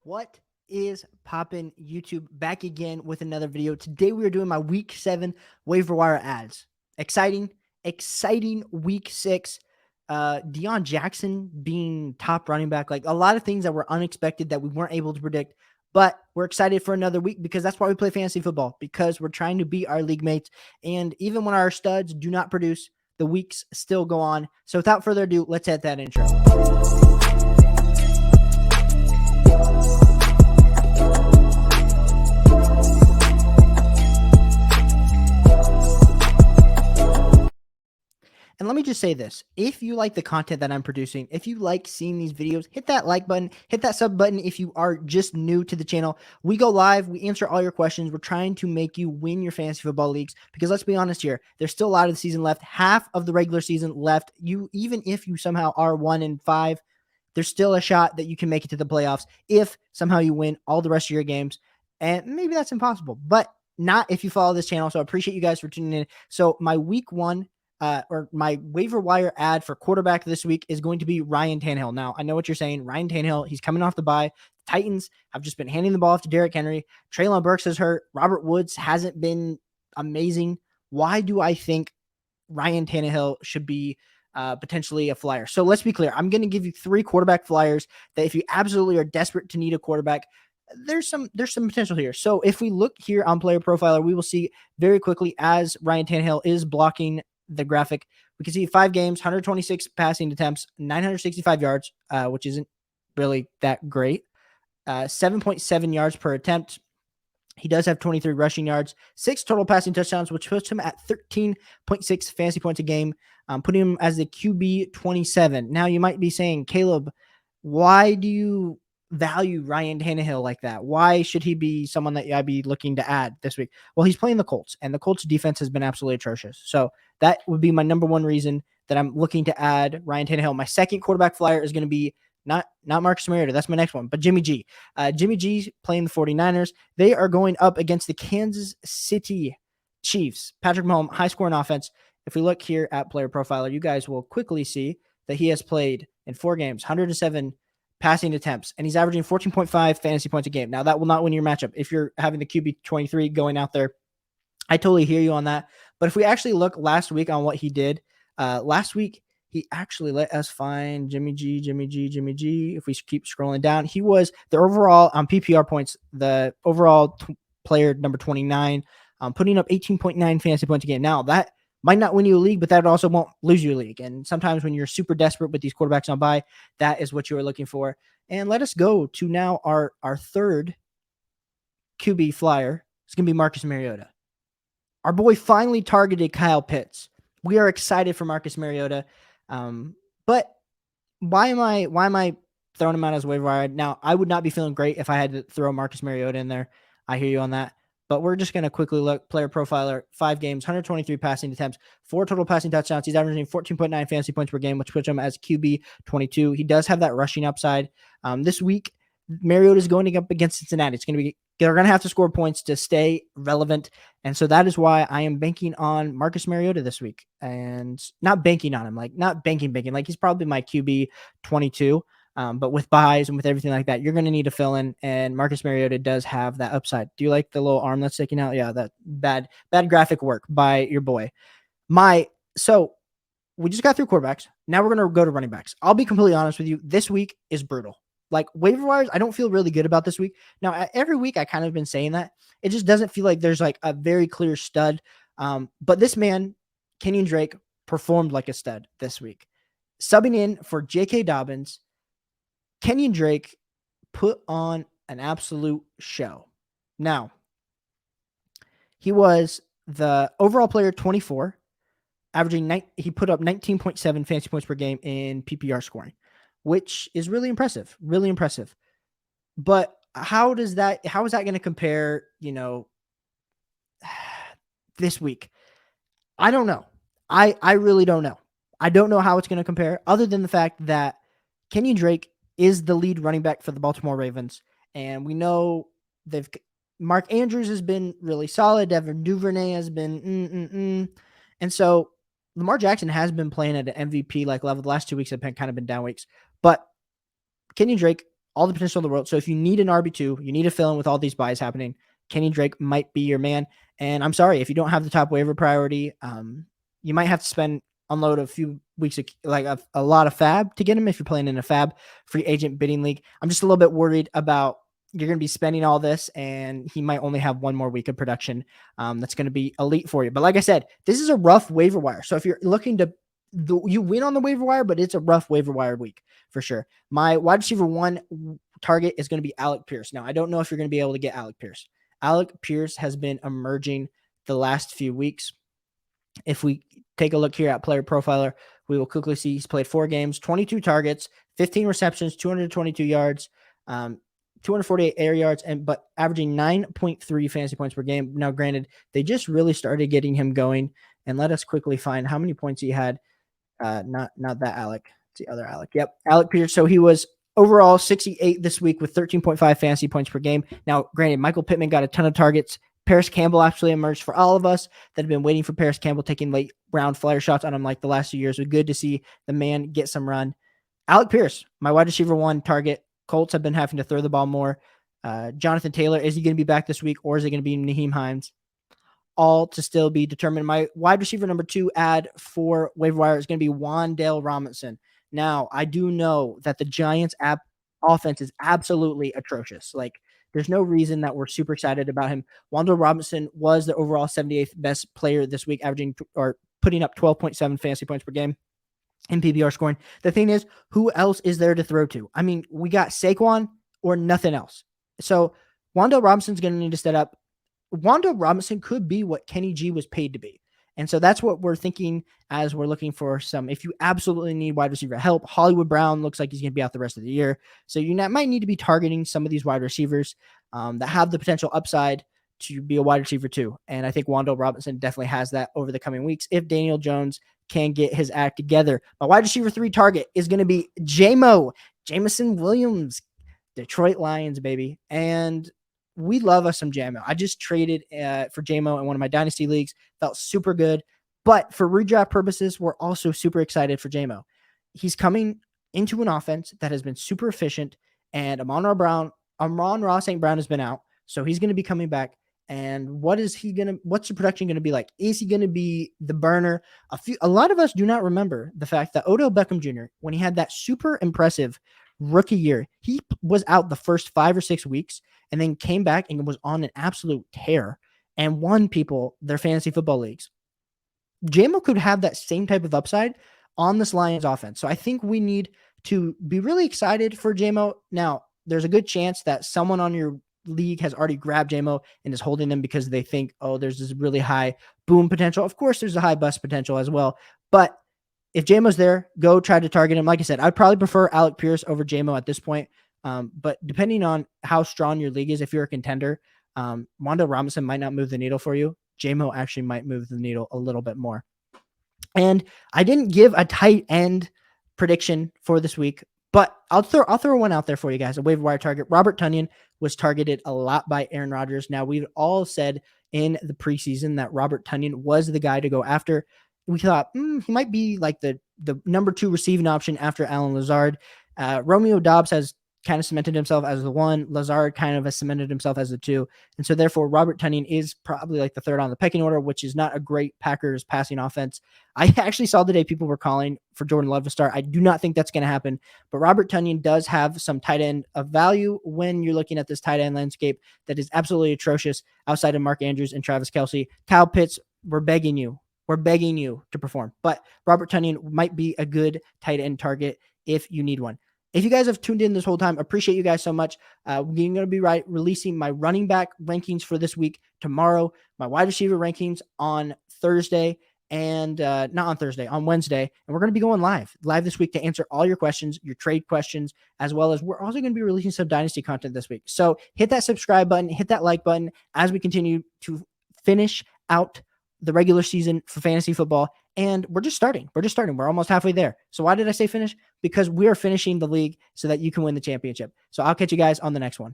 What is poppin' YouTube? Back again with another video. Today we are doing my week 7 waiver wire ads. Exciting week 6. Deion Jackson being top running back, like a lot of things that were unexpected that we weren't able to predict. But we're excited for another week because that's why we play fantasy football, because we're trying to beat our league mates. And even when our studs do not produce, the weeks still go on. So without further ado, let's hit that intro. And let me just say this. If you like the content that I'm producing, if you like seeing these videos, hit that like button, hit that sub button if you are just new to the channel. We go live, we answer all your questions. We're trying to make you win your fantasy football leagues because let's be honest here, there's still a lot of the season left, half of the regular season left. Even if you somehow are 1-5, there's still a shot that you can make it to the playoffs if somehow you win all the rest of your games. And maybe that's impossible, but not if you follow this channel. So I appreciate you guys for tuning in. So my week 1 or my waiver wire ad for quarterback this week is going to be Ryan Tannehill. Now, I know what you're saying. Ryan Tannehill, he's coming off the bye. The Titans have just been handing the ball off to Derrick Henry. Treylon Burks is hurt. Robert Woods hasn't been amazing. Why do I think Ryan Tannehill should be potentially a flyer? So let's be clear. I'm going to give you 3 quarterback flyers that if you absolutely are desperate to need a quarterback, there's some potential here. So if we look here on Player Profiler, we will see very quickly as Ryan Tannehill is blocking the graphic, we can see 5 games, 126 passing attempts, 965 yards, which isn't really that great. 7.7 yards per attempt. He does have 23 rushing yards, 6 total passing touchdowns, which puts him at 13.6 fantasy points a game, putting him as the QB 27. Now you might be saying, Caleb, why do you value Ryan Tannehill like that? Why should he be someone that I'd be looking to add this week? Well, he's playing the Colts, and the Colts defense has been absolutely atrocious. So that would be my number one reason that I'm looking to add Ryan Tannehill. My second quarterback flyer is going to be not Marcus Mariota. That's my next one, but Jimmy G. Jimmy G playing the 49ers. They are going up against the Kansas City Chiefs. Patrick Mahomes, high scoring offense. If we look here at Player Profiler, you guys will quickly see that he has played in 4 games, 107 passing attempts, and he's averaging 14.5 fantasy points a game. Now, that will not win your matchup if you're having the QB 23 going out there. I totally hear you on that. But if we actually look last week on what he did, last week, he actually let us find Jimmy G. If we keep scrolling down, he was the overall on PPR points, the overall player number 29, putting up 18.9 fantasy points a game. Now, that might not win you a league, but that also won't lose you a league. And sometimes when you're super desperate with these quarterbacks on bye, that is what you are looking for. And let us go to now our third QB flyer. It's going to be Marcus Mariota. Our boy finally targeted Kyle Pitts. We are excited for Marcus Mariota. But why am I throwing him out as waiver wire? Now, I would not be feeling great if I had to throw Marcus Mariota in there. I hear you on that. But we're just going to quickly look. Player Profiler, 5 games, 123 passing attempts, 4 total passing touchdowns. He's averaging 14.9 fantasy points per game, which puts him as QB 22. He does have that rushing upside. This week, Mariota is going up against Cincinnati. They're going to have to score points to stay relevant. And so that is why I am banking on Marcus Mariota this week. And not banking on him, like not banking. Like he's probably my QB 22. But with buys and with everything like that, you're going to need to fill in. And Marcus Mariota does have that upside. Do you like the little arm that's sticking out? Yeah, that bad graphic work by your boy. So we just got through quarterbacks. Now we're going to go to running backs. I'll be completely honest with you. This week is brutal. Like waiver wires, I don't feel really good about this week. Now, every week I kind of been saying that. It just doesn't feel like there's like a very clear stud. But this man, Kenyon Drake, performed like a stud this week. Subbing in for J.K. Dobbins, Kenyon Drake put on an absolute show. Now, he was the overall player 24, he put up 19.7 fantasy points per game in PPR scoring, which is really impressive. But how is that going to compare, this week? I don't know. I really don't know. I don't know how it's going to compare other than the fact that Kenyon Drake is the lead running back for the Baltimore Ravens. And we know Mark Andrews has been really solid. Devin Duvernay has been And so Lamar Jackson has been playing at an MVP like level. The last 2 weeks have kind of been down weeks. But Kenyon Drake all the potential in the world. So if you need an RB2, you need a fill in with all these buys happening, Kenny Drake might be your man. And I'm sorry, if you don't have the top waiver priority, you might have to unload a few weeks of like a lot of fab to get him if you're playing in a fab free agent bidding league. I'm just a little bit worried about you're going to be spending all this and he might only have one more week of production. That's going to be elite for you. But like I said, this is a rough waiver wire. So if you're looking to you win on the waiver wire, but it's a rough waiver wire week for sure. My wide receiver 1 target is going to be Alec Pierce. Now, I don't know if you're going to be able to get Alec Pierce. Alec Pierce has been emerging the last few weeks. If we take a look here at Player Profiler, we will quickly see he's played 4 games, 22 targets, 15 receptions, 222 yards, 248 air yards, but averaging 9.3 fantasy points per game. Now, granted, they just really started getting him going. And let us quickly find how many points he had. Not that Alec. It's the other Alec. Yep, Alec Pierce. So he was overall 68 this week with 13.5 fantasy points per game. Now, granted, Michael Pittman got a ton of targets. Paris Campbell actually emerged for all of us that have been waiting for Paris Campbell taking late round flyer shots on him like the last 2 years. It was good to see the man get some run. Alec Pierce, my wide receiver 1 target. Colts have been having to throw the ball more. Jonathan Taylor, is he going to be back this week or is it going to be Naheem Hines? All to still be determined. My wide receiver number 2 add for waiver wire is going to be Wan'Dale Robinson. Now, I do know that the Giants offense is absolutely atrocious. Like, there's no reason that we're super excited about him. Wan'Dale Robinson was the overall 78th best player this week, averaging or putting up 12.7 fantasy points per game in PPR scoring. The thing is, who else is there to throw to? I mean, we got Saquon or nothing else. So Wan'Dale Robinson's going to need to step up. Wan'Dale Robinson could be what Kenny G was paid to be. And so that's what we're thinking as we're looking for some. If you absolutely need wide receiver help, Hollywood Brown looks like he's going to be out the rest of the year. So you might need to be targeting some of these wide receivers that have the potential upside to be a wide receiver too. And I think Wan'Dale Robinson definitely has that over the coming weeks if Daniel Jones can get his act together. My wide receiver 3 target is going to be Jameson Williams, Detroit Lions, baby. And we love us some JMO. I just traded for JMO in one of my dynasty leagues. Felt super good. But for redraft purposes, we're also super excited for JMO. He's coming into an offense that has been super efficient, and Amon-Ra St. Brown has been out. So he's going to be coming back. And what's the production going to be like? Is he going to be the burner? A lot of us do not remember the fact that Odell Beckham Jr., when he had that super impressive rookie year, he was out the first 5 or 6 weeks and then came back and was on an absolute tear and won people their fantasy football leagues. JMO could have that same type of upside on this Lions offense. So I think we need to be really excited for JMO. Now, there's a good chance that someone on your league has already grabbed JMO and is holding them because they think, oh, there's this really high boom potential. Of course, there's a high bust potential as well. But if JMO's there, go try to target him. Like I said, I'd probably prefer Alec Pierce over JMO at this point. But depending on how strong your league is, if you're a contender, Wan'Dale Robinson might not move the needle for you. JMO actually might move the needle a little bit more. And I didn't give a tight end prediction for this week, but I'll throw one out there for you guys. A waiver wire target. Robert Tonyan was targeted a lot by Aaron Rodgers. Now, we've all said in the preseason that Robert Tonyan was the guy to go after. We thought he might be like the number 2 receiving option after Allen Lazard. Romeo Doubs has kind of cemented himself as the 1. Lazard kind of has cemented himself as the 2. And so therefore Robert Tonyan is probably like the 3rd on the pecking order, which is not a great Packers passing offense. I actually saw the day people were calling for Jordan Love to start. I do not think that's going to happen, but Robert Tonyan does have some tight end of value when you're looking at this tight end landscape that is absolutely atrocious outside of Mark Andrews and Travis Kelce. Kyle Pitts, we're begging you to perform, but Robert Tonyan might be a good tight end target if you need one. If you guys have tuned in this whole time, appreciate you guys so much. We're going to be releasing my running back rankings for this week tomorrow, my wide receiver rankings on Thursday, and on Wednesday. And we're going to be going live this week to answer all your questions, your trade questions, as well as we're also going to be releasing some dynasty content this week. So hit that subscribe button, hit that like button as we continue to finish out the regular season for fantasy football. And we're just starting. We're almost halfway there. So why did I say finish? Because we are finishing the league so that you can win the championship. So I'll catch you guys on the next one.